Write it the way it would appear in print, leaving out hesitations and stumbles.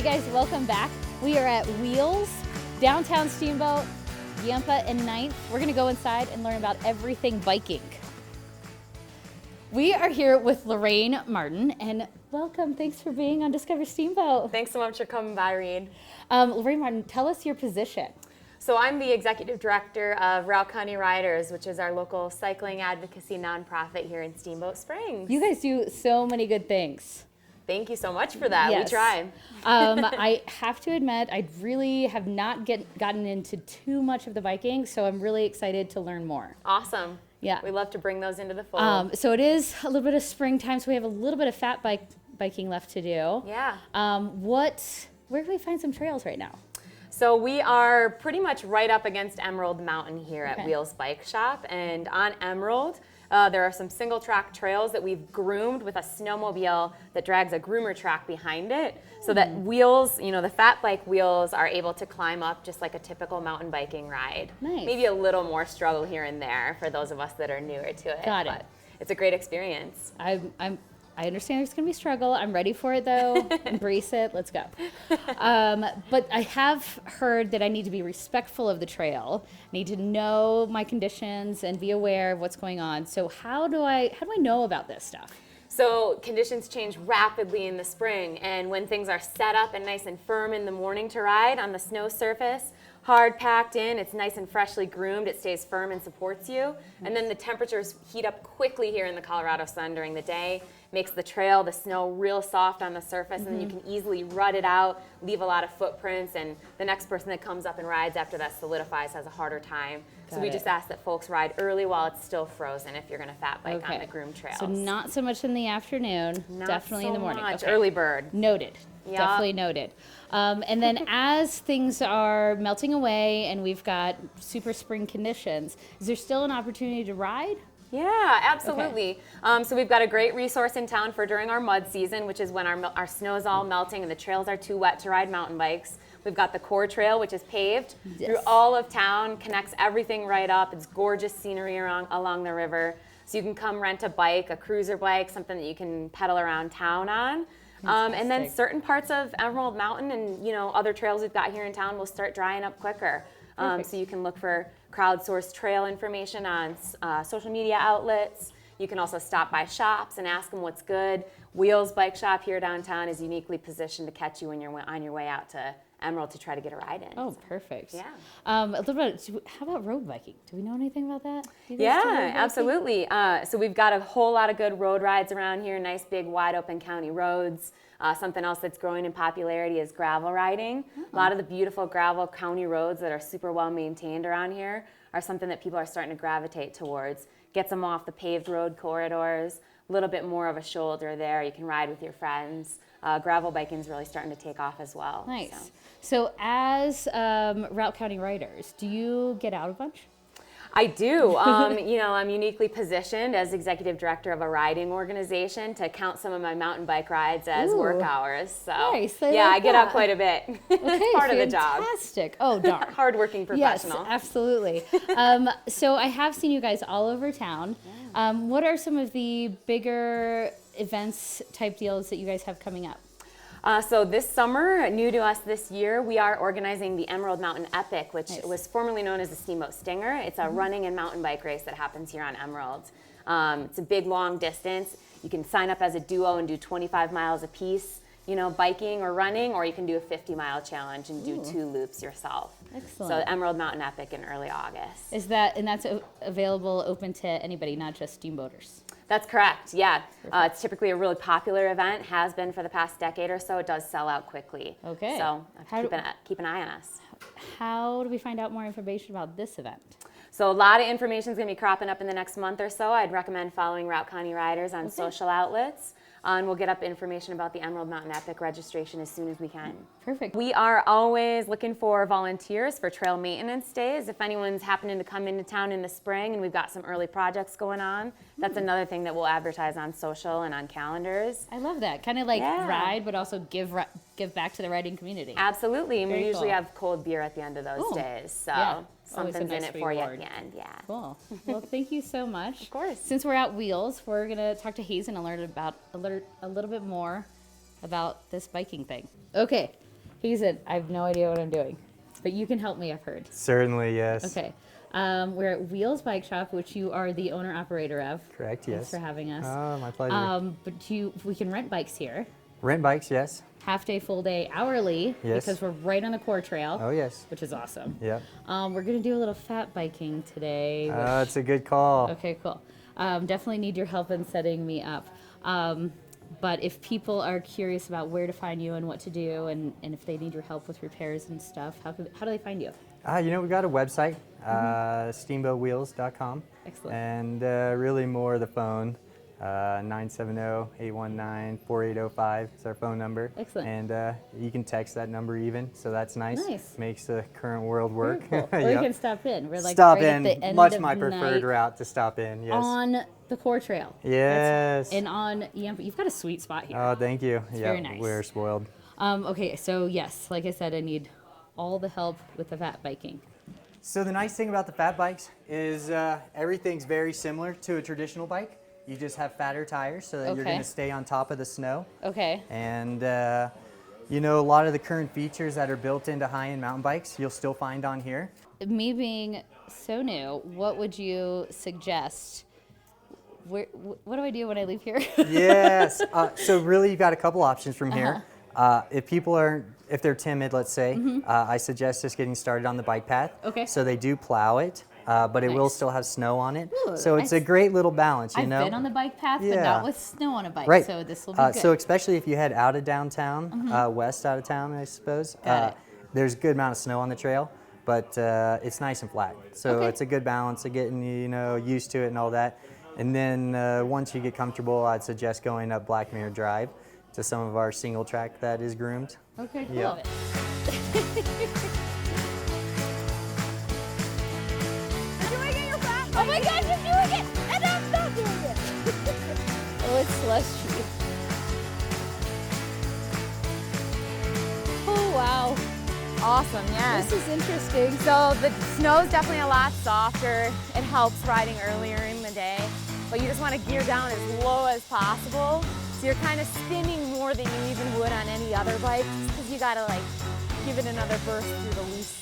Hey guys, welcome back. We are at Wheels, downtown Steamboat, Yampa and 9th. We're gonna go inside and learn about everything biking. We are here with Lorraine Martin, and welcome, thanks for being on Discover Steamboat. Thanks so much for coming by, Reed. Lorraine Martin, tell us your position. So I'm the executive director of Routt County Riders, which is our local cycling advocacy nonprofit here in Steamboat Springs. You guys do so many good things. Thank you so much for that. Yes. We try. I have to admit, I really have not gotten into too much of the biking, so I'm really excited to learn more. Awesome. Yeah. We love to bring those into the fold. So it is a little bit of springtime, so we have a little bit of fat biking left to do. Yeah. Where can we find some trails right now? So we are pretty much right up against Emerald Mountain here at Okay. Wheels Bike Shop. And on Emerald, there are some single track trails that we've groomed with a snowmobile that drags a groomer track behind it, so that wheels, the fat bike wheels are able to climb up just like a typical mountain biking ride. Nice. Maybe a little more struggle here and there for those of us that are newer to it. Got it. But it's a great experience. I understand there's going to be struggle. I'm ready for it, though. Embrace it. Let's go. But I have heard that I need to be respectful of the trail. I need to know my conditions and be aware of what's going on. So how do I know about this stuff? So conditions change rapidly in the spring, and when things are set up and nice and firm in the morning to ride on the snow surface, hard packed in, it's nice and freshly groomed, it stays firm and supports you. And then the temperatures heat up quickly here in the Colorado sun during the day, makes the trail, the snow real soft on the surface, and then you can easily rut it out, leave a lot of footprints, and the next person that comes up and rides after that solidifies has a harder time. So we just ask that folks ride early while it's still frozen if you're going to fat bike on the groomed trails. So not so much in the afternoon, Not definitely in the morning. much. Okay. Early bird. Noted. Yup. Definitely noted. And then as things are melting away and we've got super spring conditions, is there still an opportunity to ride? Yeah, absolutely. So we've got a great resource in town for during our mud season, which is when our snow is all melting and the trails are too wet to ride mountain bikes. We've got the core trail, which is paved through all of town, connects everything right up. It's gorgeous scenery along the river. So you can come rent a bike, a cruiser bike, something that you can pedal around town on. And then certain parts of Emerald Mountain and other trails we've got here in town will start drying up quicker. So you can look for crowdsourced trail information on social media outlets. You can also stop by shops and ask them what's good. Wheels Bike Shop here downtown is uniquely positioned to catch you when you're on your way out to Emerald to try to get a ride in. Oh, perfect. Yeah. A little bit. How about road biking? Do we know anything about that? Do you guys do road Yeah, biking? absolutely. So we've got a whole lot of good road rides around here, nice big wide open county roads. Something else that's growing in popularity is gravel riding. A lot of the beautiful gravel county roads that are super well maintained around here are something that people are starting to gravitate towards. Gets them off the paved road corridors, a little bit more of a shoulder there. You can ride with your friends. Gravel biking is really starting to take off as well. Nice. So as Routt County Riders, do you get out a bunch? I do. I'm uniquely positioned as executive director of a riding organization to count some of my mountain bike rides as work hours. So Nice. I like get that. out quite a bit. Okay, It's part of the job. Fantastic. Oh, darn. Hardworking professional. Yes, absolutely. So I have seen you guys all over town. What are some of the bigger events type deals that you guys have coming up? So this summer, new to us this year, we are organizing the Emerald Mountain Epic, which was formerly known as the Steamboat Stinger. It's a running and mountain bike race that happens here on Emerald. It's a big, long distance. You can sign up as a duo and do 25 miles apiece, biking or running, or you can do a 50-mile challenge and do 2 loops yourself. Excellent. So the Emerald Mountain Epic in early August. That's available, open to anybody, not just steamboaters? That's correct, yeah. It's typically a really popular event, has been for the past decade or so. It does sell out quickly. Okay. So keep an eye on us. How do we find out more information about this event? So a lot of information is going to be cropping up in the next month or so. I'd recommend following Routt County Riders on social outlets. And we'll get up information about the Emerald Mountain Epic registration as soon as we can. Perfect. We are always looking for volunteers for trail maintenance days. If anyone's happening to come into town in the spring and we've got some early projects going on, that's another thing that we'll advertise on social and on calendars. I love that. Kind of like ride, but also give back to the riding community. Absolutely. And we Very usually cool. have cold beer at the end of those days. So Yeah. Always a something's in nice it for you at reward. the end. Yeah. Cool. Well, thank you so much. Of course. Since we're at Wheels, we're gonna talk to Hazen and learn about a little bit more about this biking thing. Okay, He said, I have no idea what I'm doing, but you can help me, I've heard. Certainly, yes. Okay. We're at Wheels Bike Shop, which you are the owner-operator of. Correct, yes. Thanks for having us. Oh, my pleasure. But we can rent bikes here. Rent bikes, yes. Half day, full day, hourly, Yes. because we're right on the core trail. Oh, yes. Which is awesome. Yep. We're going to do a little fat biking today. It's a good call. Okay, cool. Definitely need your help in setting me up. But if people are curious about where to find you and what to do, and if they need your help with repairs and stuff, how do they find you? We've got a website, steamboatwheels.com. Excellent. And really more the phone, 970-819-4805 is our phone number. Excellent. And you can text that number even, so that's nice. Nice. Makes the current world work. Very cool. Or you can stop in. We're like stop right in, at the end much of my the preferred night route to stop in, yes. on the core trail. Yes. And on you've got a sweet spot here. Oh, thank you. It's very nice. We're spoiled. Okay, so yes, like I said, I need all the help with the fat biking. So the nice thing about the fat bikes is everything's very similar to a traditional bike. You just have fatter tires so that you're going to stay on top of the snow. Okay. And a lot of the current features that are built into high-end mountain bikes, you'll still find on here. Me being so new, what would you suggest? What do I do when I leave here? Yes. So really, you've got a couple options from here. If they're timid, let's say, I suggest just getting started on the bike path. Okay. So they do plow it, but it will Nice. still have snow on it. Ooh, So it's a great little balance, I've been on the bike path, but Yeah. not with snow on a bike. Right. So this will be good. So especially if you head out of downtown, west out of town, I suppose, Got it. there's a good amount of snow on the trail, but it's nice and flat. So Okay. it's a good balance of getting used to it and all that. And then once you get comfortable, I'd suggest going up Black Mirror Drive to some of our single track that is groomed. Okay, cool. Yeah. Oh my gosh, you're doing it! And I'm not doing it! Oh, it's slushy. Oh, wow. Awesome, yes. This is interesting. So the snow's definitely a lot softer. It helps riding earlier in the day, but you just want to gear down as low as possible. So you're kind of spinning more than you even would on any other bike, because you gotta like give it another burst through the loose